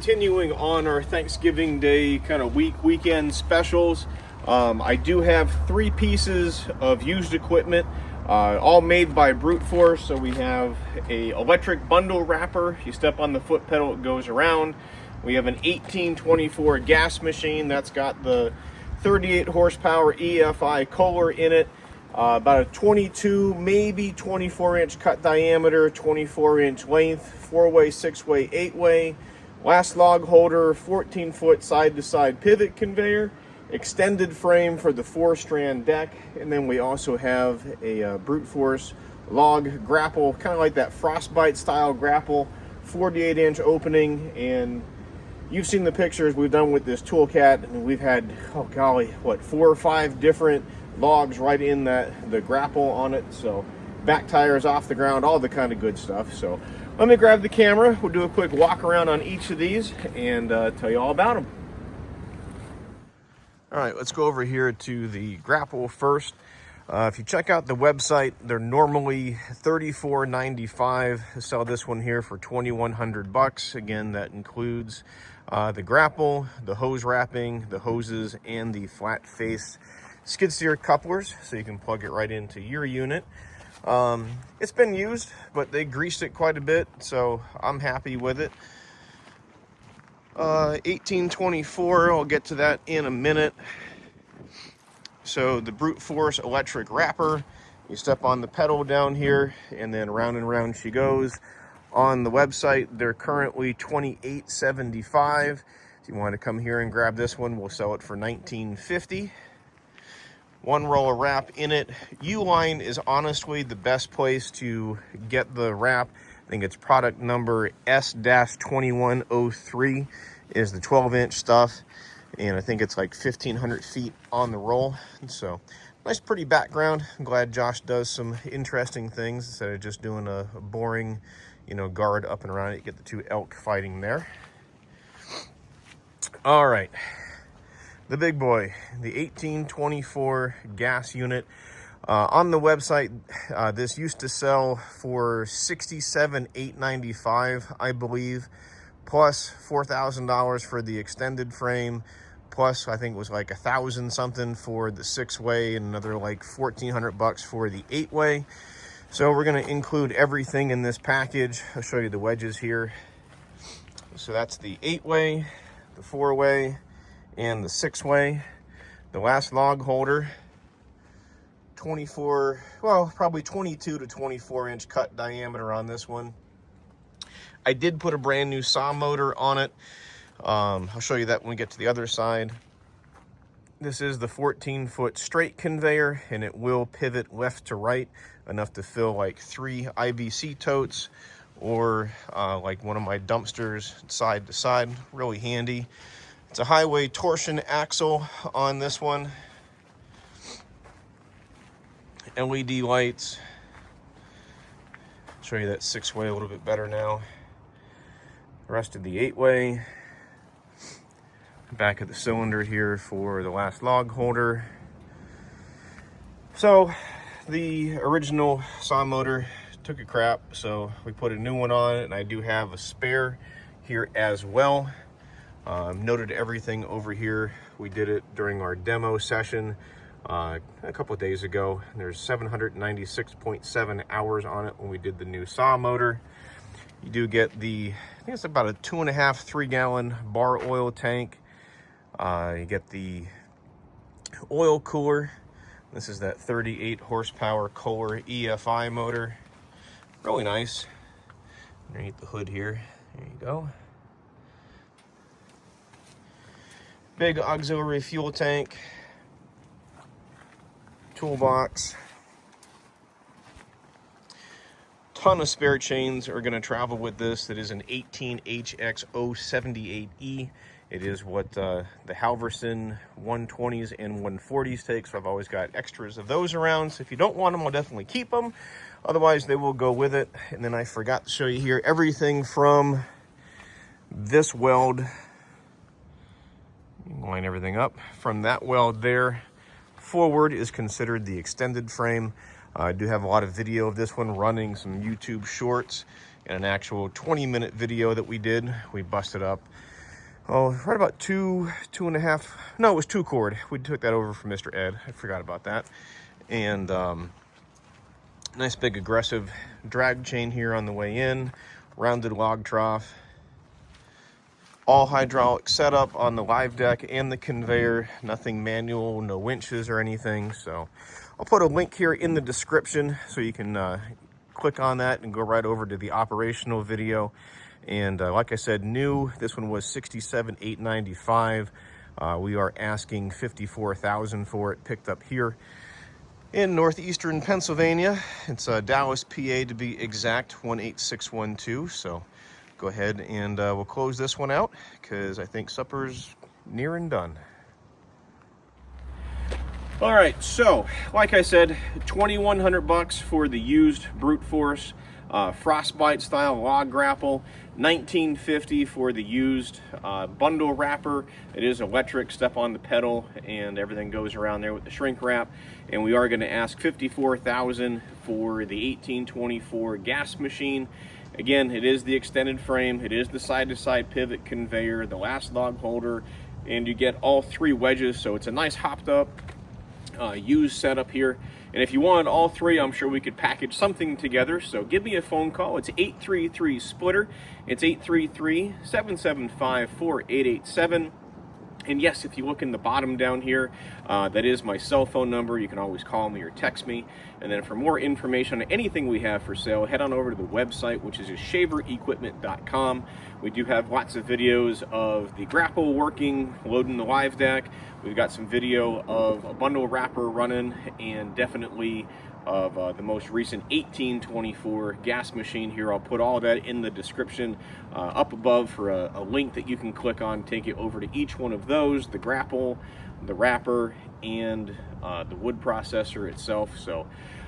continuing on our Thanksgiving Day kind of weekend specials. I do have 3 pieces of used equipment, all made by Brute Force. So we have a electric bundle wrapper. You step on the foot pedal, it goes around. We have an 1824 gas machine that's got the 38 horsepower EFI Kohler in it. About a 22, maybe 24 inch cut diameter, 24 inch length, 4-way, 6-way, 8-way. Last log holder, 14-foot side-to-side pivot conveyor, extended frame for the 4-strand deck, and then we also have a Brute Force Log Grapple, kind of like that frostbite style grapple, 48-inch opening. And you've seen the pictures we've done with this toolcat, and we've had, oh golly, what, 4 or 5 different logs right in the grapple on it. So back tires off the ground, all the kind of good stuff. So let me grab the camera. We'll do a quick walk around on each of these and tell you all about them. All right, let's go over here to the grapple first. If you check out the website, they're normally $34.95. I sell this one here for $2,100. Again, that includes the grapple, the hose wrapping, the hoses, and the flat face skid steer couplers, so you can plug it right into your unit. It's been used, but they greased it quite a bit, so I'm happy with it. 1824, I'll get to that in a minute. So the Brute Force electric wrapper, you step on the pedal down here, and then round and round she goes. On the website, they're currently $28.75. If you want to come here and grab this one, we'll sell it for $19.50. 1 roll of wrap in it. Uline is honestly the best place to get the wrap. I think it's product number S-2103 is the 12-inch stuff, and I think it's like 1,500 feet on the roll. So nice pretty background. I'm glad Josh does some interesting things instead of just doing a boring, guard up and around it. You get the 2 elk fighting there. All right. The big boy, the 1824 gas unit. On the website, this used to sell for $67,895, I believe, plus $4,000 for the extended frame, plus I think it was like $1,000 something for the 6-way, and another like $1,400 for the 8-way. So we're going to include everything in this package. I'll show you the wedges here. So that's the 8-way, the 4-way, and the 6-way. The last log holder, 24, well, probably 22 to 24 inch cut diameter on this one. I did put a brand new saw motor on it. I'll show you that when we get to the other side. This is the 14-foot straight conveyor, and it will pivot left to right enough to fill like 3 IBC totes or like one of my dumpsters side to side. Really handy. It's a highway torsion axle on this one. LED lights. Show you that 6-way a little bit better now. The rest of the 8-way. Back of the cylinder here for the last log holder. So the original saw motor took a crap, so we put a new one on it, and I do have a spare here as well. Noted everything over here. We did it during our demo session a couple of days ago. There's 796.7 hours on it when we did the new saw motor. You do get the, I think it's about a 2.5, 3 gallon bar oil tank. You get the oil cooler. This is that 38 horsepower Kohler EFI motor. Really nice. Underneath the hood here, there you go. Big auxiliary fuel tank, toolbox, ton of spare chains are going to travel with this. That is an 18HX078E. It is what the Halverson 120s and 140s take, so I've always got extras of those around. So if you don't want them, I'll definitely keep them. Otherwise, they will go with it. And then I forgot to show you here everything from this weld. Line everything up from that weld there forward is considered the extended frame. I do have a lot of video of this one running, some YouTube shorts and an actual 20-minute video that we did. We busted up oh, right about two and a half, no, it was 2 cord. We took that over from Mr. Ed. I forgot about that. And nice big aggressive drag chain here on the way in, rounded log trough, all hydraulic setup on the live deck and the conveyor, nothing manual, no winches or anything. So I'll put a link here in the description so you can click on that and go right over to the operational video. And like I said, new, this one was $67,895. We are asking $54,000 for it, picked up here in northeastern Pennsylvania. It's Dallas, PA to be exact, 18612. So go ahead and we'll close this one out because I think supper's near and done. All right, so like I said, $2,100 for the used Brute Force frostbite style log grapple, $1,950 for the used bundle wrapper. It is electric, step on the pedal and everything goes around there with the shrink wrap. And we are going to ask $54,000 for the 1824 gas machine. Again, it is the extended frame, it is the side-to-side pivot conveyor, the last log holder, and you get all 3 wedges, so it's a nice hopped up used setup here. And if you wanted all 3, I'm sure we could package something together. So give me a phone call. It's 833-SPLITTER. It's 833-775-4887. And yes, if you look in the bottom down here, that is my cell phone number. You can always call me or text me. And then for more information on anything we have for sale, head on over to the website, which is shaverequipment.com. We do have lots of videos of the grapple working, loading the live deck. We've got some video of a bundle wrapper running, and definitely of the most recent 1824 gas machine here. I'll put all of that in the description up above for a link that you can click on, take you over to each one of those, the grapple, the wrapper, and the wood processor itself. So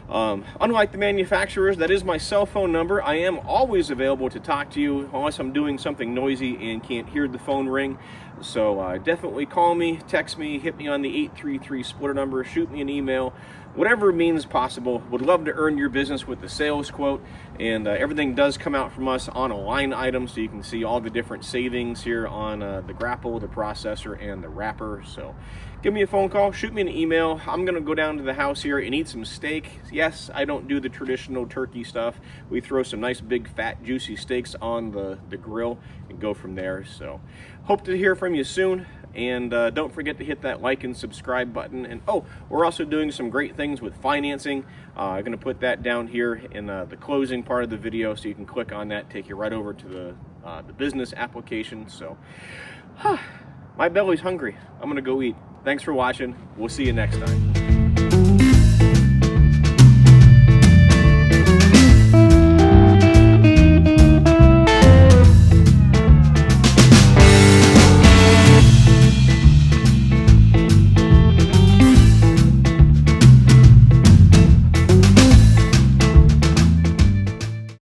unlike the manufacturers, that is my cell phone number. I am always available to talk to you unless I'm doing something noisy and can't hear the phone ring. So definitely call me, text me, hit me on the 833-SPLITTER number, shoot me an email, whatever means possible. Would love to earn your business with the sales quote. And everything does come out from us on a line item, so you can see all the different savings here on the grapple, the processor, and the wrapper. So give me a phone call, shoot me an email. I'm gonna go down to the house here and eat some steak. Yes, I don't do the traditional turkey stuff. We throw some nice big fat juicy steaks on the grill and go from there. So hope to hear from you soon. And don't forget to hit that like and subscribe button. And oh, we're also doing some great things with financing. I'm going to put that down here in the closing part of the video, so you can click on that, take you right over to the business application. So my belly's hungry. I'm going to go eat. Thanks for watching. We'll see you next time.